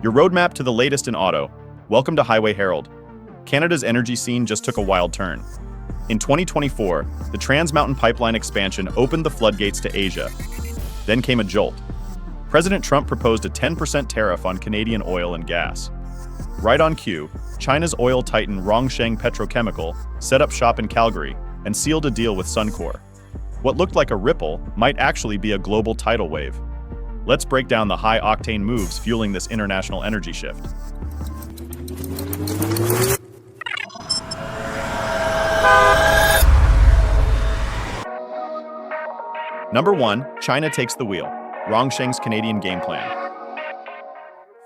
Your roadmap to the latest in auto. Welcome to Highway Herald. Canada's energy scene just took a wild turn. In 2024, the Trans Mountain Pipeline expansion opened the floodgates to Asia. Then came a jolt. President Trump proposed a 10% tariff on Canadian oil and gas. Right on cue, China's oil titan Rongsheng Petrochemical set up shop in Calgary and sealed a deal with Suncor. What looked like a ripple might actually be a global tidal wave. Let's break down the high-octane moves fueling this international energy shift. Number 1, China takes the wheel. Rongsheng's Canadian game plan.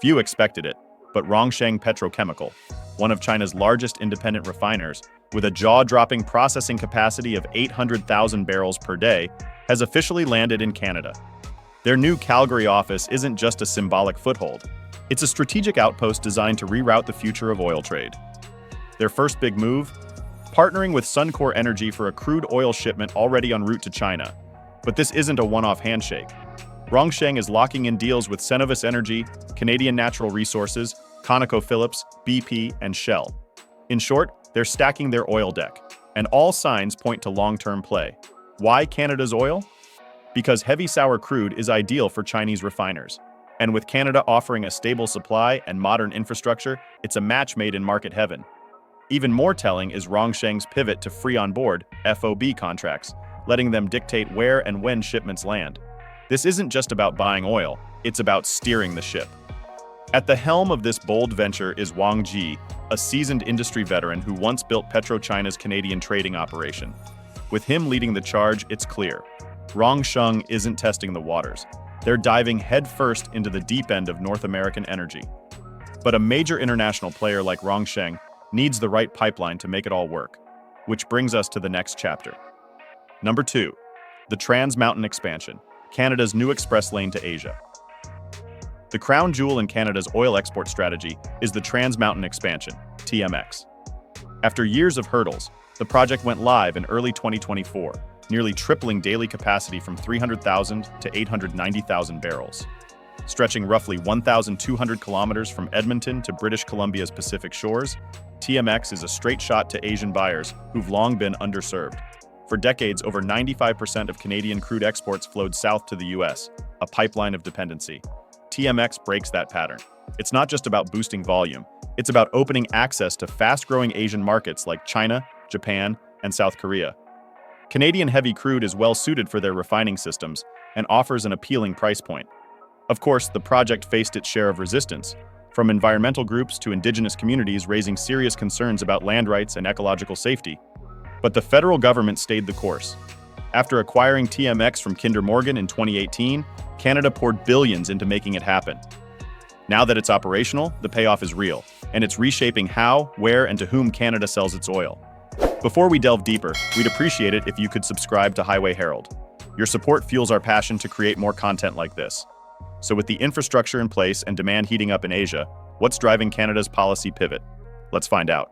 Few expected it, but Rongsheng Petrochemical, one of China's largest independent refiners, with a jaw-dropping processing capacity of 800,000 barrels per day, has officially landed in Canada. Their new Calgary office isn't just a symbolic foothold. It's a strategic outpost designed to reroute the future of oil trade. Their first big move? Partnering with Suncor Energy for a crude oil shipment already en route to China. But this isn't a one-off handshake. Rongsheng is locking in deals with Cenovus Energy, Canadian Natural Resources, ConocoPhillips, BP, and Shell. In short, they're stacking their oil deck, and all signs point to long-term play. Why Canada's oil? Because heavy sour crude is ideal for Chinese refiners. And with Canada offering a stable supply and modern infrastructure, it's a match made in market heaven. Even more telling is Rongsheng's pivot to free on-board (FOB) contracts, letting them dictate where and when shipments land. This isn't just about buying oil, it's about steering the ship. At the helm of this bold venture is Wang Ji, a seasoned industry veteran who once built PetroChina's Canadian trading operation. With him leading the charge, it's clear. Rongsheng isn't testing the waters. They're diving headfirst into the deep end of North American energy. But a major international player like Rongsheng needs the right pipeline to make it all work. Which brings us to the next chapter. Number 2, the Trans Mountain expansion, Canada's new express lane to Asia. The crown jewel in Canada's oil export strategy is the Trans Mountain expansion, TMX. After years of hurdles, the project went live in early 2024, nearly tripling daily capacity from 300,000 to 890,000 barrels. Stretching roughly 1,200 kilometers from Edmonton to British Columbia's Pacific shores, TMX is a straight shot to Asian buyers who've long been underserved. For decades, over 95% of Canadian crude exports flowed south to the US, a pipeline of dependency. TMX breaks that pattern. It's not just about boosting volume, it's about opening access to fast-growing Asian markets like China, Japan, and South Korea. Canadian heavy crude is well suited for their refining systems and offers an appealing price point. Of course, the project faced its share of resistance, from environmental groups to indigenous communities raising serious concerns about land rights and ecological safety. But the federal government stayed the course. After acquiring TMX from Kinder Morgan in 2018, Canada poured billions into making it happen. Now that it's operational, the payoff is real, and it's reshaping how, where, and to whom Canada sells its oil. Before we delve deeper, we'd appreciate it if you could subscribe to Highway Herald. Your support fuels our passion to create more content like this. So with the infrastructure in place and demand heating up in Asia, what's driving Canada's policy pivot? Let's find out.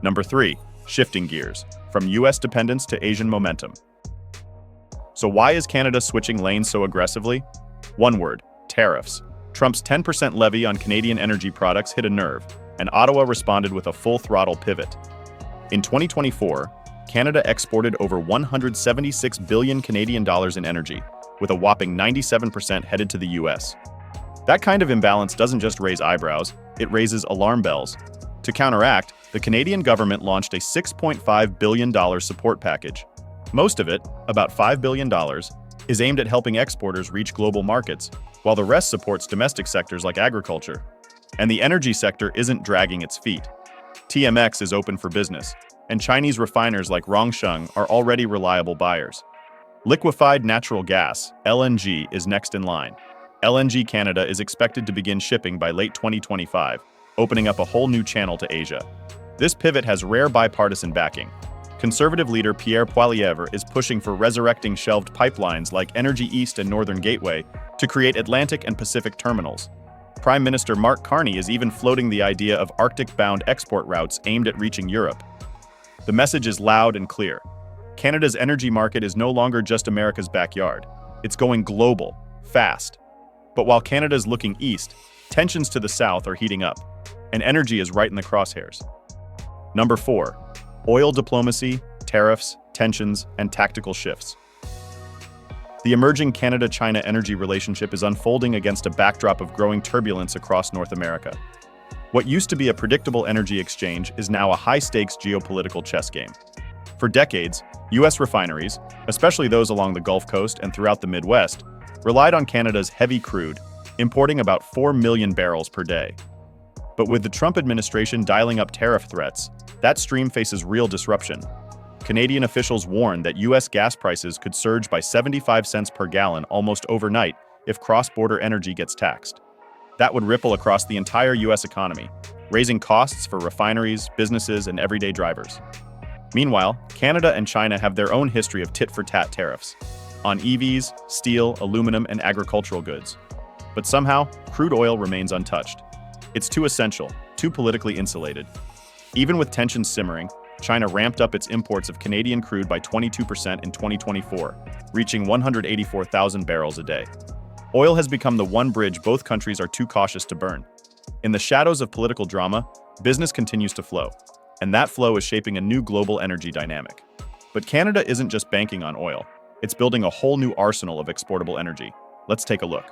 Number 3, shifting gears, from US dependence to Asian momentum. So why is Canada switching lanes so aggressively? One word, tariffs. Trump's 10% levy on Canadian energy products hit a nerve, and Ottawa responded with a full-throttle pivot. In 2024, Canada exported over 176 billion Canadian dollars in energy, with a whopping 97% headed to the US. That kind of imbalance doesn't just raise eyebrows, it raises alarm bells. To counteract, the Canadian government launched a $6.5 billion support package. Most of it, about $5 billion, is aimed at helping exporters reach global markets, while the rest supports domestic sectors like agriculture. And the energy sector isn't dragging its feet. TMX is open for business, and Chinese refiners like Rongsheng are already reliable buyers. Liquefied natural gas, LNG, is next in line. LNG Canada is expected to begin shipping by late 2025, opening up a whole new channel to Asia. This pivot has rare bipartisan backing. Conservative leader Pierre Poilievre is pushing for resurrecting shelved pipelines like Energy East and Northern Gateway to create Atlantic and Pacific terminals. Prime Minister Mark Carney is even floating the idea of Arctic-bound export routes aimed at reaching Europe. The message is loud and clear. Canada's energy market is no longer just America's backyard. It's going global, fast. But while Canada is looking east, tensions to the south are heating up, and energy is right in the crosshairs. Number 4. Oil diplomacy, tariffs, tensions, and tactical shifts. The emerging Canada-China energy relationship is unfolding against a backdrop of growing turbulence across North America. What used to be a predictable energy exchange is now a high-stakes geopolitical chess game. For decades, U.S. refineries, especially those along the Gulf Coast and throughout the Midwest, relied on Canada's heavy crude, importing about 4 million barrels per day. But with the Trump administration dialing up tariff threats, that stream faces real disruption. Canadian officials warn that U.S. gas prices could surge by 75 cents per gallon almost overnight if cross-border energy gets taxed. That would ripple across the entire U.S. economy, raising costs for refineries, businesses, and everyday drivers. Meanwhile, Canada and China have their own history of tit-for-tat tariffs on EVs, steel, aluminum, and agricultural goods. But somehow, crude oil remains untouched. It's too essential, too politically insulated. Even with tensions simmering, China ramped up its imports of Canadian crude by 22% in 2024, reaching 184,000 barrels a day. Oil has become the one bridge both countries are too cautious to burn. In the shadows of political drama, business continues to flow, and that flow is shaping a new global energy dynamic. But Canada isn't just banking on oil, it's building a whole new arsenal of exportable energy. Let's take a look.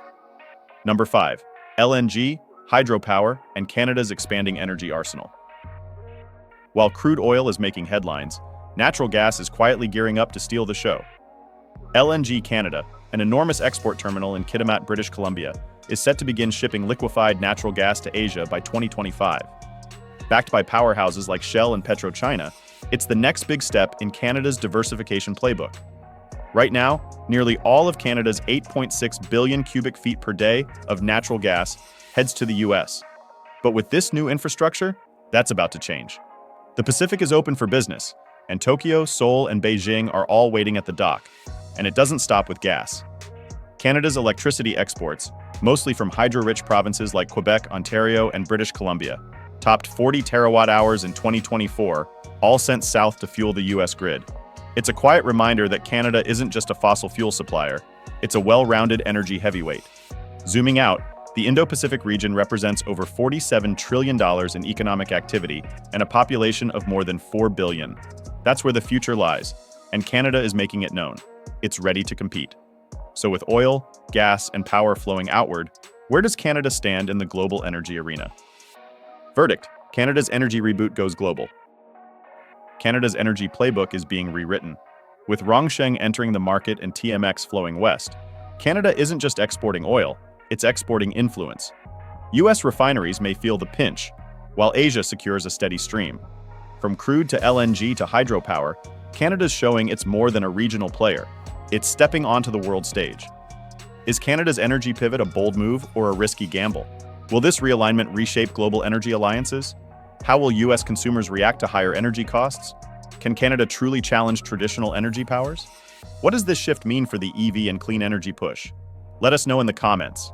Number 5. LNG, hydropower, and Canada's expanding energy arsenal. While crude oil is making headlines, natural gas is quietly gearing up to steal the show. LNG Canada, an enormous export terminal in Kitimat, British Columbia, is set to begin shipping liquefied natural gas to Asia by 2025. Backed by powerhouses like Shell and PetroChina, it's the next big step in Canada's diversification playbook. Right now, nearly all of Canada's 8.6 billion cubic feet per day of natural gas heads to the US. But with this new infrastructure, that's about to change. The Pacific is open for business, and Tokyo, Seoul, and Beijing are all waiting at the dock. And it doesn't stop with gas. Canada's electricity exports, mostly from hydro-rich provinces like Quebec, Ontario, and British Columbia, topped 40 terawatt-hours in 2024, all sent south to fuel the US grid. It's a quiet reminder that Canada isn't just a fossil fuel supplier, it's a well-rounded energy heavyweight. Zooming out, the Indo-Pacific region represents over $47 trillion in economic activity and a population of more than 4 billion. That's where the future lies, and Canada is making it known. It's ready to compete. So with oil, gas, and power flowing outward, where does Canada stand in the global energy arena? Verdict: Canada's energy reboot goes global. Canada's energy playbook is being rewritten. With Rongsheng entering the market and TMX flowing west, Canada isn't just exporting oil, it's exporting influence. US refineries may feel the pinch, while Asia secures a steady stream. From crude to LNG to hydropower, Canada's showing it's more than a regional player. It's stepping onto the world stage. Is Canada's energy pivot a bold move or a risky gamble? Will this realignment reshape global energy alliances? How will US consumers react to higher energy costs? Can Canada truly challenge traditional energy powers? What does this shift mean for the EV and clean energy push? Let us know in the comments.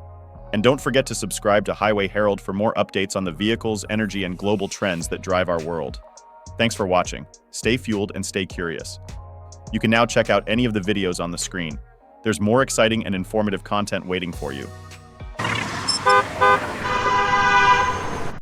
And don't forget to subscribe to Highway Herald for more updates on the vehicles, energy, and global trends that drive our world. Thanks for watching. Stay fueled and stay curious. You can now check out any of the videos on the screen. There's more exciting and informative content waiting for you.